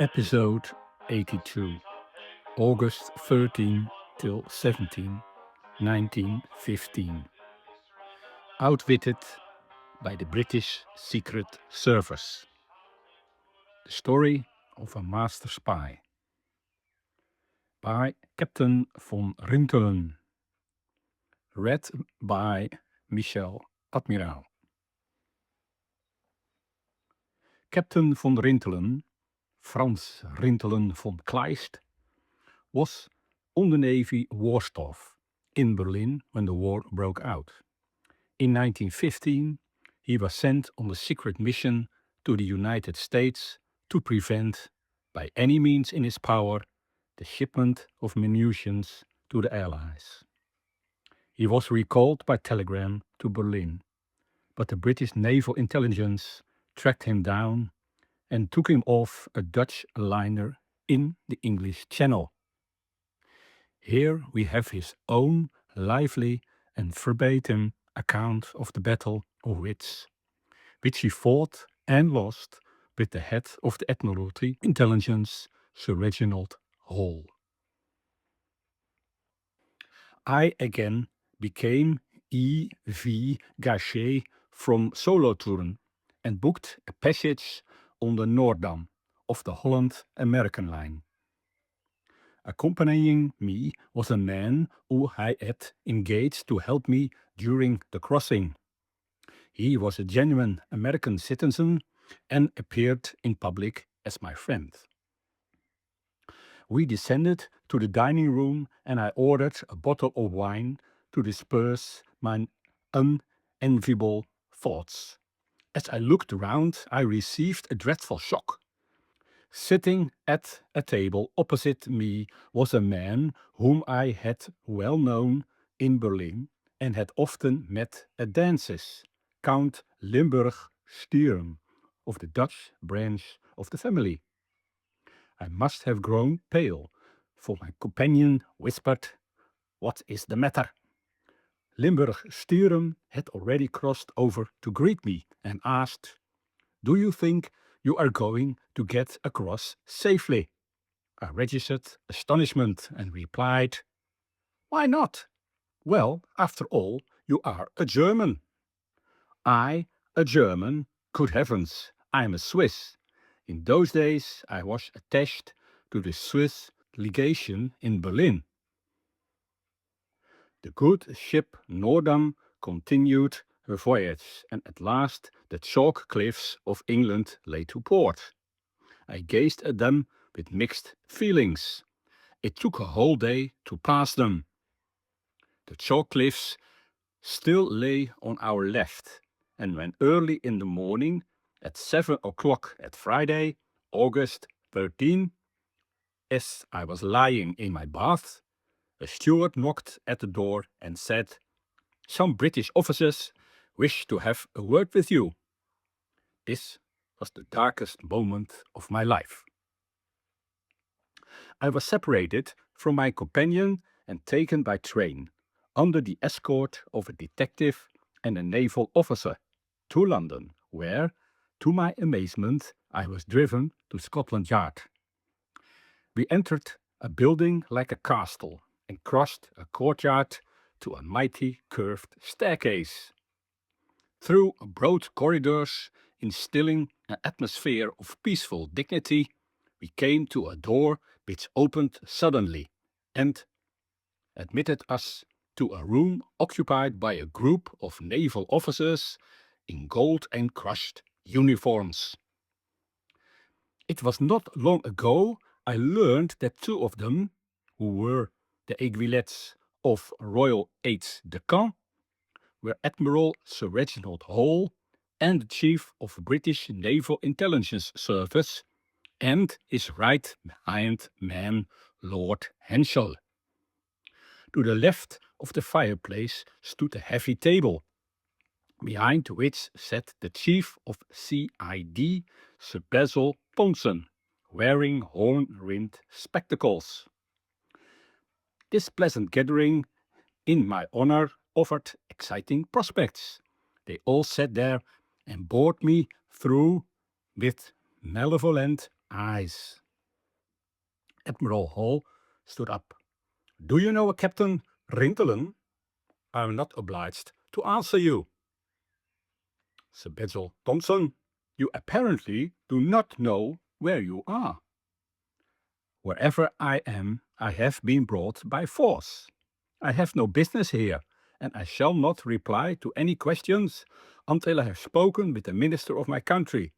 Episode 82, August 13 till 17, 1915. Outwitted by the British Secret Service. The story of a master spy. By Captain von Rintelen. Read by Michel Admiral. Captain von Rintelen, Frans Rintelen von Kleist, was on the Navy war staff in Berlin when the war broke out. In 1915, he was sent on a secret mission to the United States to prevent, by any means in his power, the shipment of munitions to the Allies. He was recalled by telegram to Berlin, but the British Naval Intelligence tracked him down and took him off a Dutch liner in the English Channel. Here we have his own lively and verbatim account of the Battle of Wits, which he fought and lost with the head of the Admiralty Intelligence, Sir Reginald Hall. I again became E.V. Gachet from Solothurn and booked a passage on the Noordam of the Holland-American line. Accompanying me was a man who I had engaged to help me during the crossing. He was a genuine American citizen and appeared in public as my friend. We descended to the dining room and I ordered a bottle of wine to disperse my unenviable thoughts. As I looked around, I received a dreadful shock. Sitting at a table opposite me was a man whom I had well known in Berlin and had often met at dances, Count Limburg-Stirum, of the Dutch branch of the family. I must have grown pale, for my companion whispered, "What is the matter?" Limburg-Stirum had already crossed over to greet me and asked, "Do you think you are going to get across safely?" I registered astonishment and replied, "Why not? Well, after all, you are a German." I, a German? Good heavens, I am a Swiss. In those days I was attached to the Swiss legation in Berlin. The good ship Noordam continued her voyage, and at last the chalk cliffs of England lay to port. I gazed at them with mixed feelings. It took a whole day to pass them. The chalk cliffs still lay on our left, and when early in the morning, at 7 o'clock at Friday, August 13, as I was lying in my bath, a steward knocked at the door and said, "Some British officers wish to have a word with you." This was the darkest moment of my life. I was separated from my companion and taken by train, under the escort of a detective and a naval officer, to London, where, to my amazement, I was driven to Scotland Yard. We entered a building like a castle and crossed a courtyard to a mighty curved staircase. Through broad corridors, instilling an atmosphere of peaceful dignity, we came to a door which opened suddenly and admitted us to a room occupied by a group of naval officers in gold and crushed uniforms. It was not long ago I learned that two of them, who were the aiguillettes of Royal Aides de Camp, were Admiral Sir Reginald Hall and the Chief of British Naval Intelligence Service, and his right-hand man, Lord Henschel. To the left of the fireplace stood a heavy table, behind which sat the Chief of CID, Sir Basil Ponson, wearing horn-rimmed spectacles. This pleasant gathering in my honor offered exciting prospects. They all sat there and bored me through with malevolent eyes. Admiral Hall stood up. "Do you know a Captain Rintelen?" "I am not obliged to answer you." "Sir Basil Thompson, you apparently do not know where you are." "Wherever I am, I have been brought by force. I have no business here, and I shall not reply to any questions until I have spoken with the minister of my country.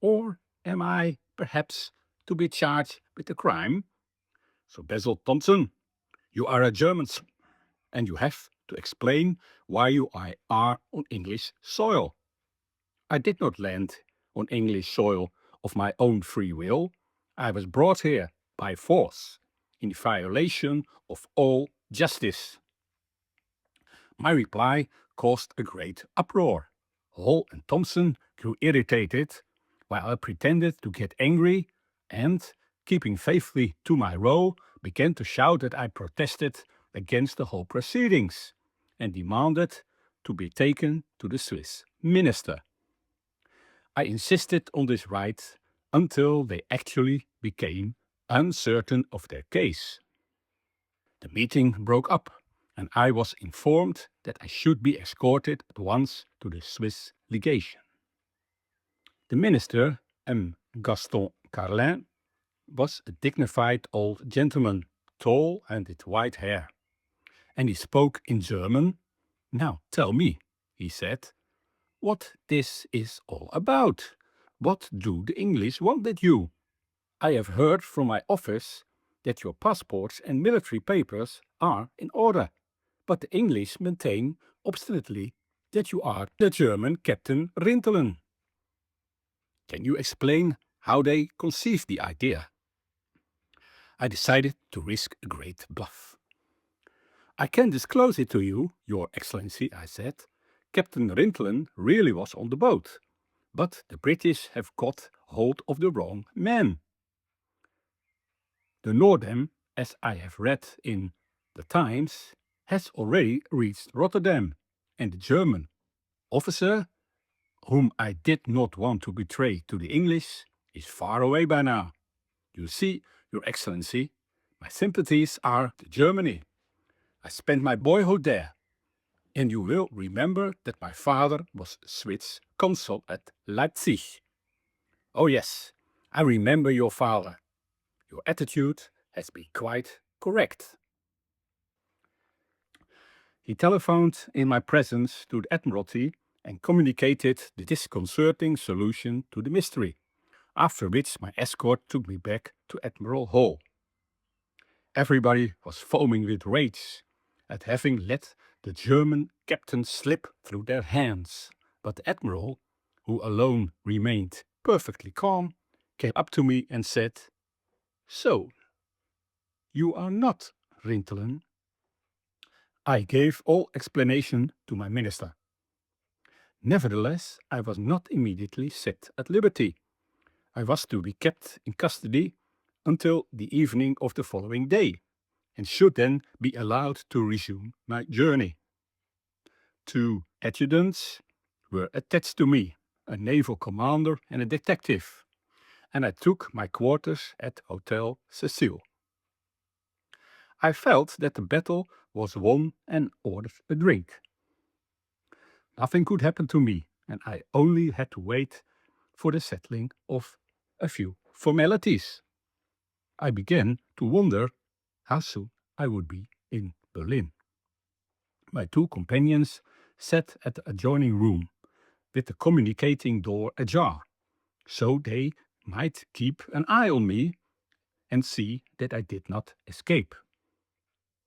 Or am I, perhaps, to be charged with a crime? Sir Basil Thompson, you are a German, and you have to explain why you are on English soil." "I did not land on English soil of my own free will. I was brought here by force, in violation of all justice." My reply caused a great uproar. Hall and Thompson grew irritated, while I pretended to get angry and, keeping faithfully to my role, began to shout that I protested against the whole proceedings and demanded to be taken to the Swiss minister. I insisted on this right until they actually became uncertain of their case. The meeting broke up, and I was informed that I should be escorted at once to the Swiss legation. The minister, M. Gaston Carlin, was a dignified old gentleman, tall and with white hair, and he spoke in German. "Now tell me," he said, "what this is all about. What do the English want with you? I have heard from my office that your passports and military papers are in order, but the English maintain obstinately that you are the German Captain Rintelen. Can you explain how they conceived the idea?" I decided to risk a great bluff. "I can disclose it to you, Your Excellency," I said. "Captain Rintelen really was on the boat, but the British have got hold of the wrong man. The Noordam, as I have read in the Times, has already reached Rotterdam, and the German officer, whom I did not want to betray to the English, is far away by now. You see, Your Excellency, my sympathies are to Germany. I spent my boyhood there, and you will remember that my father was Swiss consul at Leipzig." "Oh yes, I remember your father. Your attitude has been quite correct." He telephoned in my presence to the Admiralty and communicated the disconcerting solution to the mystery, after which my escort took me back to Admiral Hall. Everybody was foaming with rage at having let the German captain slip through their hands, but the Admiral, who alone remained perfectly calm, came up to me and said, "So, you are not Rintelen?" I gave all explanation to my minister. Nevertheless, I was not immediately set at liberty. I was to be kept in custody until the evening of the following day, and should then be allowed to resume my journey. 2 adjutants were attached to me, a naval commander and a detective, and I took my quarters at Hotel Cecile. I felt that the battle was won and ordered a drink. Nothing could happen to me, and I only had to wait for the settling of a few formalities. I began to wonder how soon I would be in Berlin. My 2 companions sat at the adjoining room, with the communicating door ajar, so they might keep an eye on me and see that I did not escape.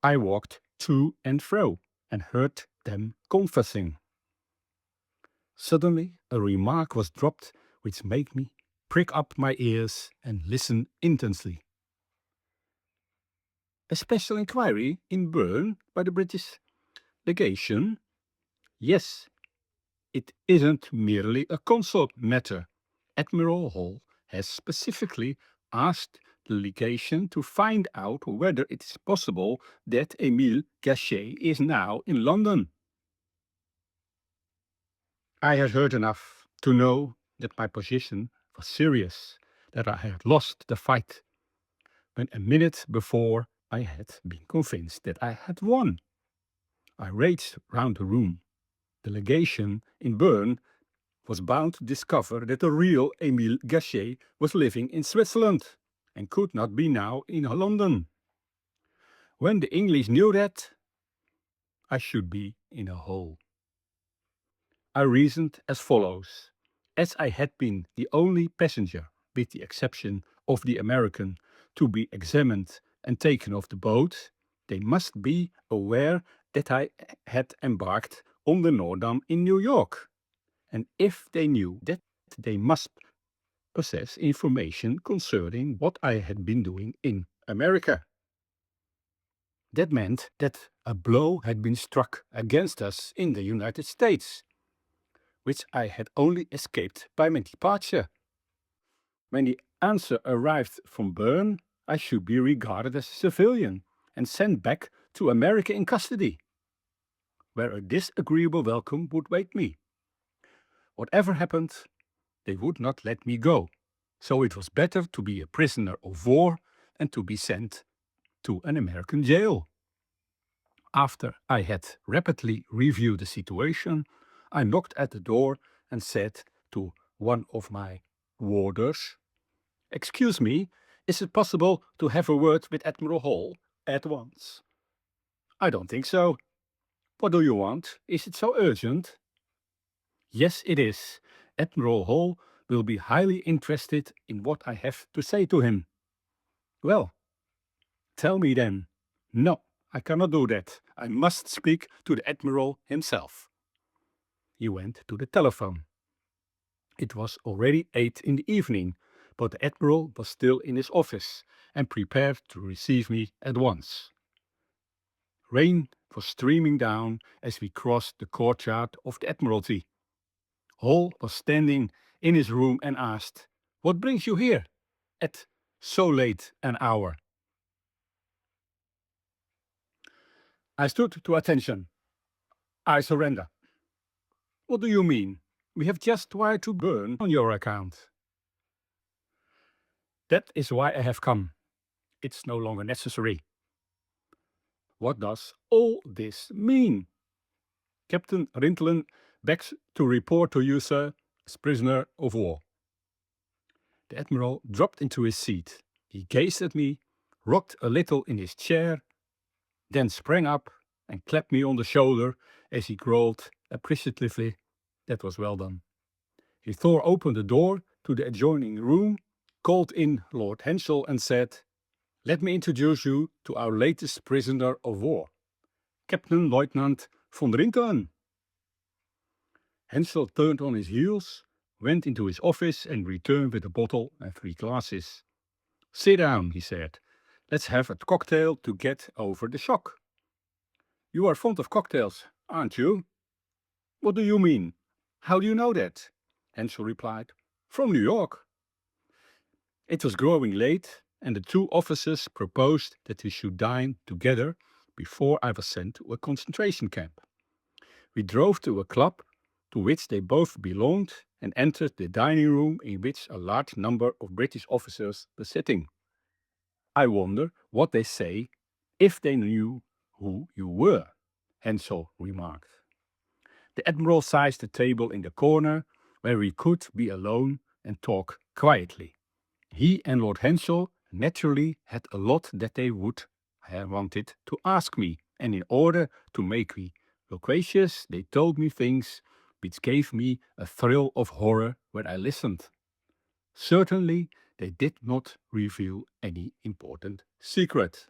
I walked to and fro and heard them conversing. Suddenly a remark was dropped which made me prick up my ears and listen intensely. "A special inquiry in Bern by the British legation?" "Yes, it isn't merely a consular matter. Admiral Hall has specifically asked the legation to find out whether it is possible that Emile Gachet is now in London." I had heard enough to know that my position was serious, that I had lost the fight. and a minute before I had been convinced that I had won. I raced round the room. The legation in Bern was bound to discover that the real Émile Gachet was living in Switzerland and could not be now in London. When the English knew that, I should be in a hole. I reasoned as follows. As I had been the only passenger, with the exception of the American, to be examined and taken off the boat, they must be aware that I had embarked on the Noordam in New York. And if they knew that, they must possess information concerning what I had been doing in America. That meant that a blow had been struck against us in the United States, which I had only escaped by my departure. When the answer arrived from Bern, I should be regarded as a civilian and sent back to America in custody, where a disagreeable welcome would wait me. Whatever happened, they would not let me go, so it was better to be a prisoner of war than to be sent to an American jail. After I had rapidly reviewed the situation, I knocked at the door and said to one of my warders, "Excuse me, is it possible to have a word with Admiral Hall at once?" "I don't think so." "What do you want? Is it so urgent?" "Yes, it is. Admiral Hall will be highly interested in what I have to say to him." "Well, tell me then." "No, I cannot do that. I must speak to the Admiral himself." He went to the telephone. It was already 8 in the evening, but the Admiral was still in his office and prepared to receive me at once. Rain was streaming down as we crossed the courtyard of the Admiralty. Hall was standing in his room and asked, "What brings you here at so late an hour?" I stood to attention. "I surrender." "What do you mean? We have just wired to Bern on your account." "That is why I have come. It's no longer necessary." "What does all this mean?" "Captain Rintelen begs to report to you, sir, as prisoner of war." The Admiral dropped into his seat. He gazed at me, rocked a little in his chair, then sprang up and clapped me on the shoulder as he growled appreciatively, "That was well done." He tore open the door to the adjoining room, called in Lord Henshaw and said, "Let me introduce you to our latest prisoner of war, Captain Lieutenant von Rintelen." Henshaw turned on his heels, went into his office and returned with a bottle and 3 glasses. "Sit down," he said. "Let's have a cocktail to get over the shock." "You are fond of cocktails, aren't you?" "What do you mean? How do you know that?" Henshaw replied, "From New York." It was growing late, and the 2 officers proposed that we should dine together before I was sent to a concentration camp. We drove to a club to which they both belonged and entered the dining room in which a large number of British officers were sitting. "I wonder what they say if they knew who you were," Henshaw remarked. The Admiral sized the table in the corner where we could be alone and talk quietly. He and Lord Henshaw naturally had a lot that they would have wanted to ask me, and in order to make me loquacious, they told me things which gave me a thrill of horror when I listened. Certainly, they did not reveal any important secret.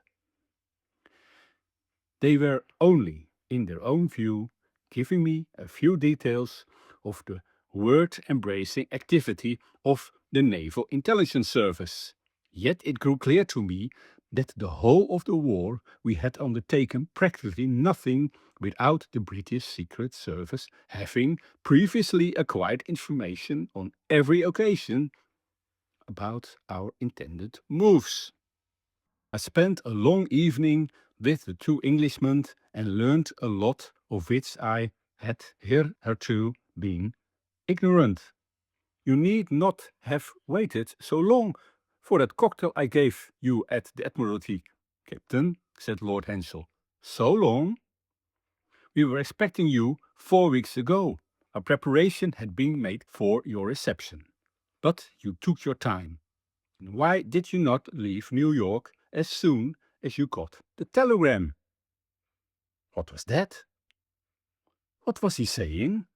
They were only, in their own view, giving me a few details of the word-embracing activity of the Naval Intelligence Service. Yet it grew clear to me that the whole of the war we had undertaken practically nothing without the British Secret Service having previously acquired information on every occasion about our intended moves. I spent a long evening with the 2 Englishmen and learned a lot of which I had hitherto been ignorant. "You need not have waited so long For that cocktail I gave you at the Admiralty, Captain, said Lord Henshaw. So long? We were expecting you 4 weeks ago. A preparation had been made for your reception. But you took your time. Why did you not leave New York as soon as you got the telegram? What was that? What was he saying?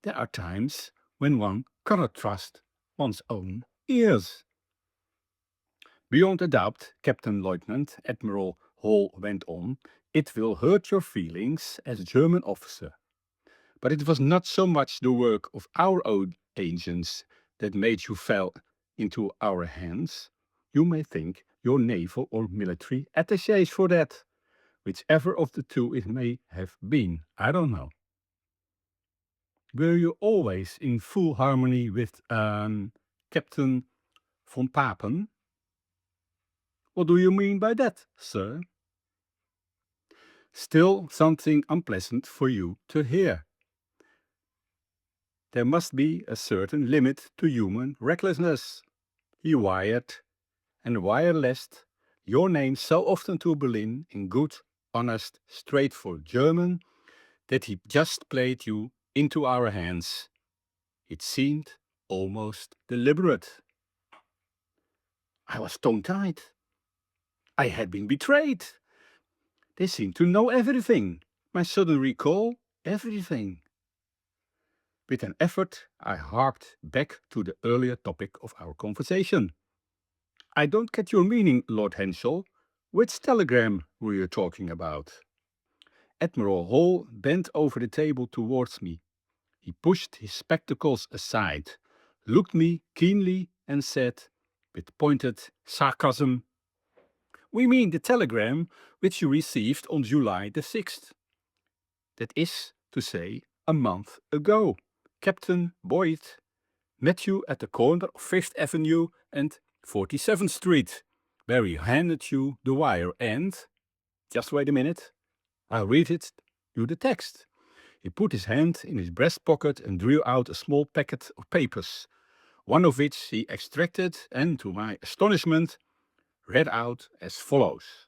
There are times when one cannot trust one's own ears. Beyond a doubt, Captain Lieutenant Admiral Hall went on, it will hurt your feelings as a German officer. But it was not so much the work of our own agents that made you fall into our hands. You may thank your naval or military attachés for that. Whichever of the two it may have been, I don't know. Were you always in full harmony with Captain von Papen? What do you mean by that, sir? Still something unpleasant for you to hear. There must be a certain limit to human recklessness. He wired and wirelessed your name so often to Berlin in good, honest, straightforward German that he just played you into our hands. It seemed almost deliberate. I was tongue-tied. I had been betrayed. They seemed to know everything. My sudden recall, everything. With an effort, I harked back to the earlier topic of our conversation. I don't get your meaning, Lord Henshaw. Which telegram were you talking about? Admiral Hall bent over the table towards me. He pushed his spectacles aside, looked me keenly, and said, with pointed sarcasm, "We mean the telegram which you received on July the 6th. That is to say, a month ago. Captain Boyd met you at the corner of 5th Avenue and 47th Street, where he handed you the wire and... Just wait a minute. I'll read you the text." He put his hand in his breast pocket and drew out a small packet of papers, one of which he extracted and, to my astonishment, read out as follows.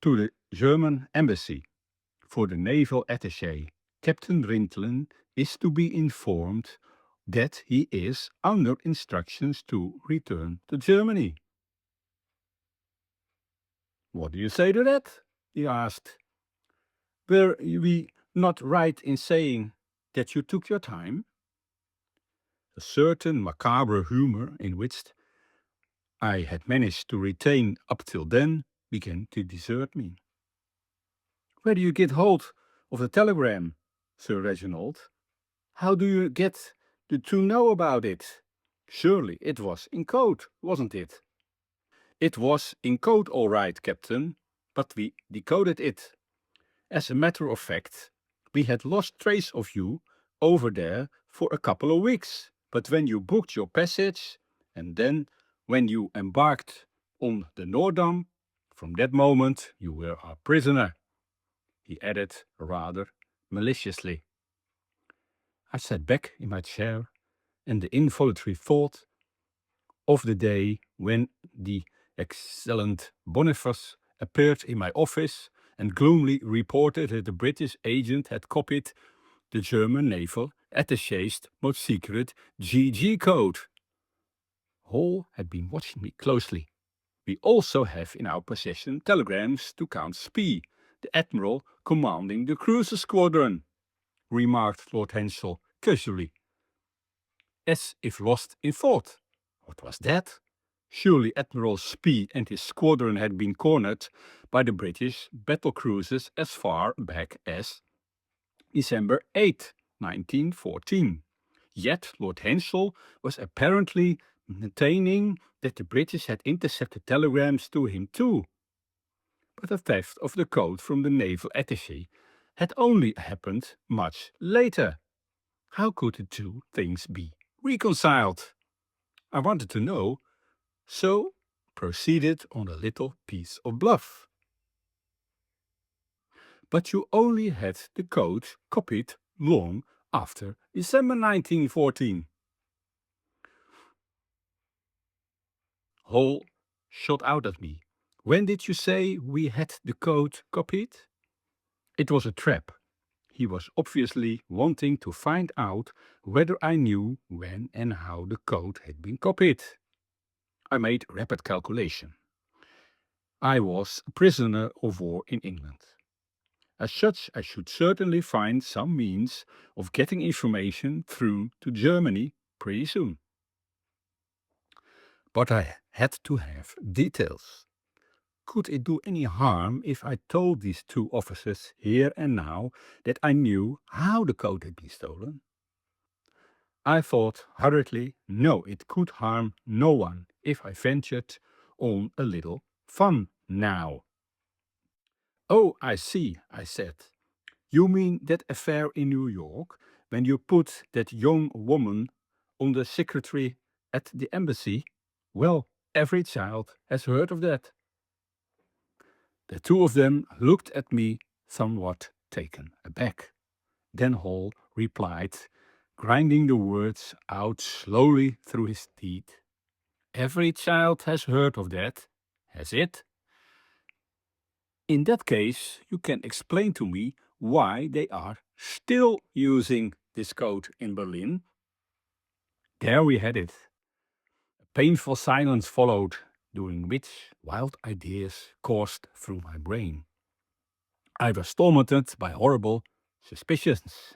To the German Embassy. For the naval attaché, Captain Rintelen is to be informed that he is under instructions to return to Germany. What do you say to that? He asked. Were we not right in saying that you took your time? A certain macabre humor in which I had managed to retain up till then began to desert me. Where do you get hold of the telegram, Sir Reginald? How do you get to know about it? Surely it was in code, wasn't it? It was in code all right, Captain, but we decoded it. As a matter of fact, we had lost trace of you over there for a couple of weeks. But when you booked your passage, and then when you embarked on the Noordam, from that moment you were our prisoner, he added rather maliciously. I sat back in my chair, and the involuntary thought of the day when the excellent Boniface appeared in my office and gloomily reported that the British agent had copied the German naval attaché's most secret GG code. Hall had been watching me closely. We also have in our possession telegrams to Count Spee, the admiral commanding the cruiser squadron, remarked Lord Henshaw casually, as if lost in thought. What was that? Surely Admiral Spee and his squadron had been cornered by the British battle cruisers as far back as December 8, 1914. Yet Lord Henshaw was apparently maintaining that the British had intercepted telegrams to him too. But the theft of the code from the naval attaché had only happened much later. How could the two things be reconciled? I wanted to know, so proceeded on a little piece of bluff. But you only had the code copied long after December 1914. Hall shot out at me. When did you say we had the code copied? It was a trap. He was obviously wanting to find out whether I knew when and how the code had been copied. I made rapid calculation. I was a prisoner of war in England. As such, I should certainly find some means of getting information through to Germany pretty soon. But I had to have details. Could it do any harm if I told these two officers here and now that I knew how the code had been stolen? I thought hurriedly, no, it could harm no one if I ventured on a little fun now. Oh, I see, I said. You mean that affair in New York, when you put that young woman on the secretary at the embassy? Well, every child has heard of that. The two of them looked at me somewhat taken aback. Then Hall replied, grinding the words out slowly through his teeth. Every child has heard of that, has it? In that case, you can explain to me why they are still using this code in Berlin. There we had it. A painful silence followed, during which wild ideas coursed through my brain. I was tormented by horrible suspicions.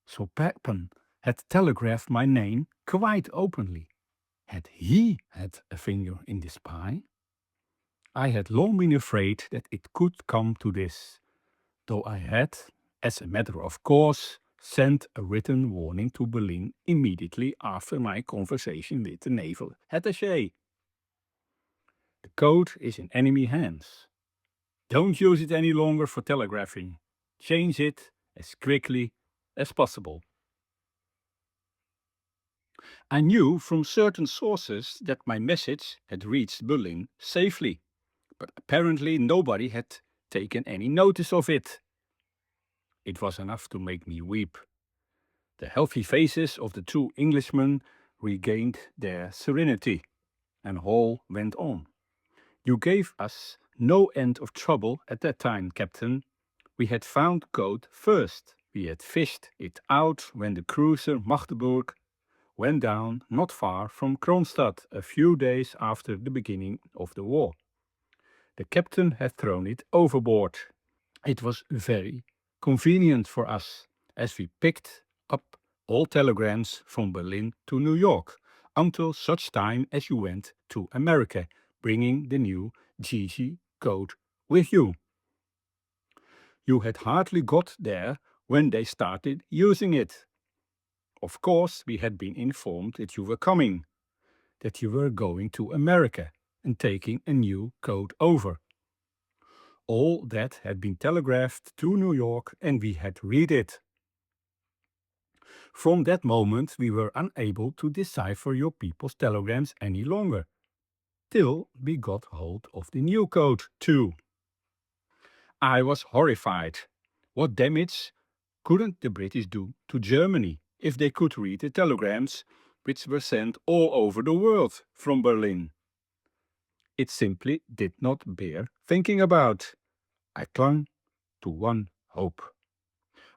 So Pepin had telegraphed my name quite openly. Had he had a finger in this pie? I had long been afraid that it could come to this, though I had, as a matter of course, sent a written warning to Berlin immediately after my conversation with the naval attaché. The code is in enemy hands. Don't use it any longer for telegraphing. Change it as quickly as possible. I knew from certain sources that my message had reached Berlin safely, but apparently nobody had taken any notice of it. It was enough to make me weep. The healthy faces of the two Englishmen regained their serenity, and Hall went on. You gave us no end of trouble at that time, Captain. We had found code first. We had fished it out when the cruiser Magdeburg went down not far from Kronstadt a few days after the beginning of the war. The captain had thrown it overboard. It was very convenient for us, as we picked up all telegrams from Berlin to New York, until such time as you went to America, bringing the new GG code with you. You had hardly got there when they started using it. Of course, we had been informed that you were coming, that you were going to America and taking a new code over. All that had been telegraphed to New York and we had read it. From that moment we were unable to decipher your people's telegrams any longer, till we got hold of the new code too. I was horrified. What damage couldn't the British do to Germany if they could read the telegrams which were sent all over the world from Berlin? It simply did not bear thinking about. I clung to one hope.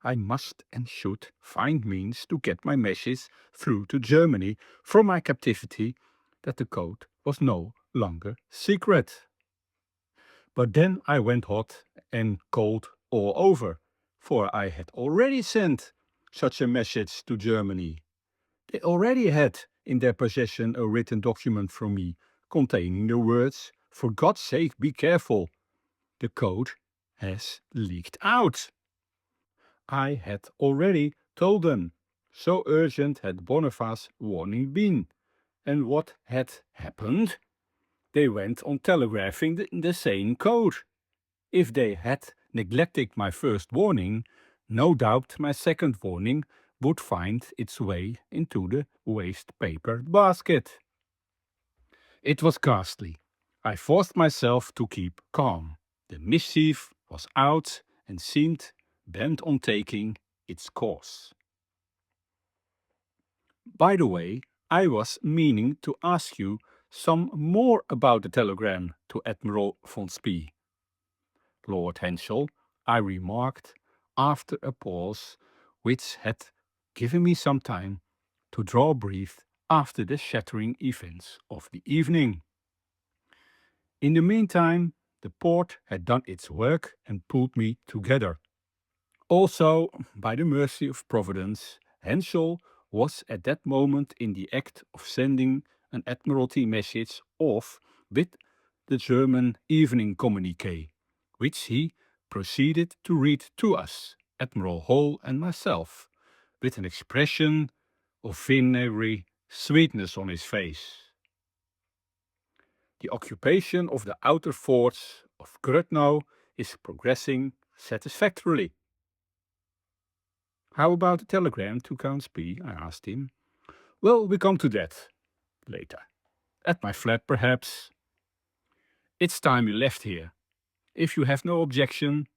I must and should find means to get my message through to Germany from my captivity that the code was no longer secret. But then I went hot and cold all over, for I had already sent such a message to Germany. They already had in their possession a written document from me containing the words, "For God's sake, be careful. The code has leaked out." I had already told them. So urgent had Boniface's warning been. And what had happened? They went on telegraphing the same code. If they had neglected my first warning, no doubt my second warning would find its way into the waste paper basket. It was ghastly. I forced myself to keep calm. The mischief was out and seemed bent on taking its course. By the way, I was meaning to ask you some more about the telegram to Admiral von Spee. Lord Henshaw, I remarked after a pause which had given me some time to draw breath after the shattering events of the evening. In the meantime, the port had done its work and pulled me together. Also, by the mercy of Providence, Henshaw was at that moment in the act of sending an Admiralty message off with the German evening communique, which he proceeded to read to us, Admiral Hall and myself, with an expression of venery sweetness on his face. The occupation of the outer forts of Grudnow is progressing satisfactorily. How about the telegram to Count Spee? I asked him. Well, we come to that later. At my flat, perhaps. It's time you left here. If you have no objection,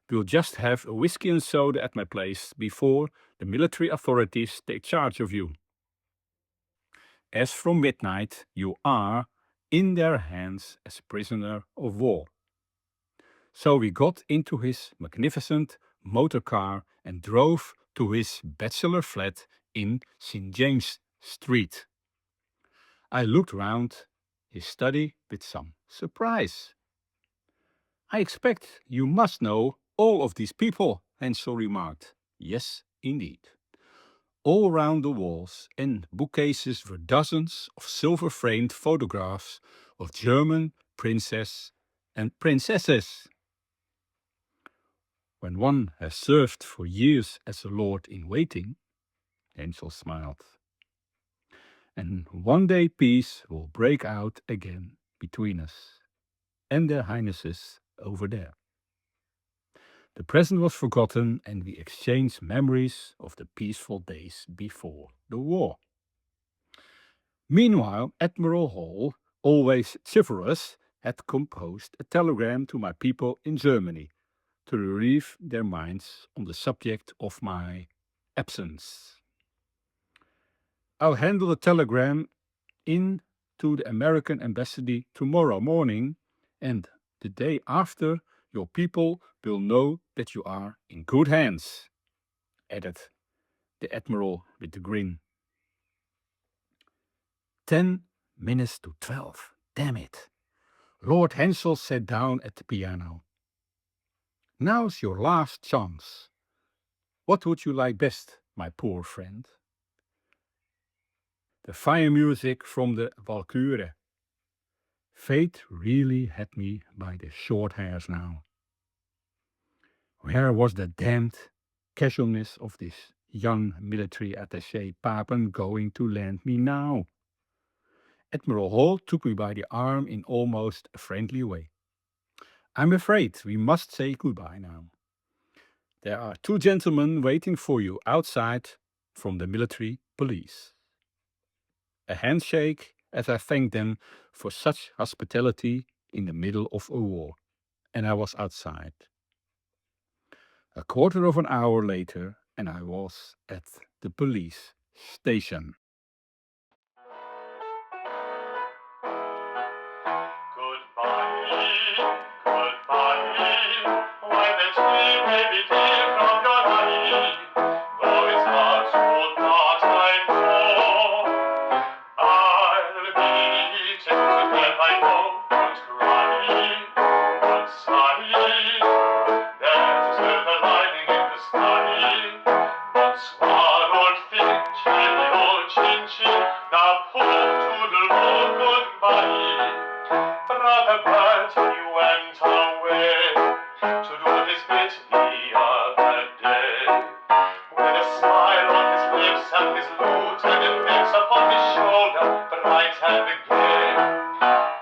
we'll just have a whiskey and soda at my place before the military authorities take charge of you. As from midnight, you are in their hands as a prisoner of war. So we got into his magnificent motor car and drove to his bachelor flat in St. James Street. I looked round his study with some surprise. I expect you must know all of these people, Henshaw remarked. Yes, indeed. All round the walls and bookcases were dozens of silver-framed photographs of German princes and princesses. When one has served for years as a lord-in-waiting, Henshaw smiled, and one day peace will break out again between us and their highnesses over there. The present was forgotten, and we exchanged memories of the peaceful days before the war. Meanwhile, Admiral Hall, always chivalrous, had composed a telegram to my people in Germany to relieve their minds on the subject of my absence. I'll handle the telegram in to the American embassy tomorrow morning, and the day after your people will know that you are in good hands, added the Admiral with a grin. 10 minutes to 12. Damn it. Lord Henshaw sat down at the piano. Now's your last chance. What would you like best, my poor friend? The fire music from the Walküre. Fate really had me by the short hairs now. Where was the damned casualness of this young military attaché Papen going to land me now? Admiral Hall took me by the arm in almost a friendly way. I'm afraid we must say goodbye now. There are 2 gentlemen waiting for you outside from the military police. A handshake as I thanked them for such hospitality in the middle of a war, and I was outside. A quarter of an hour later, and I was at the police station.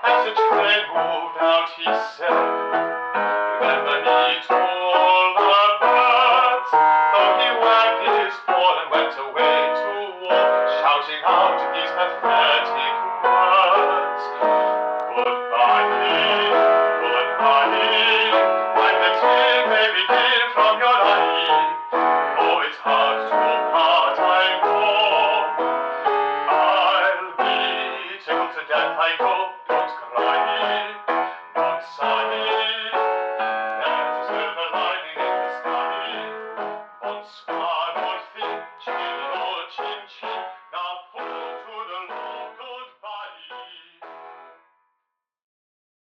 As the train moved out, he said,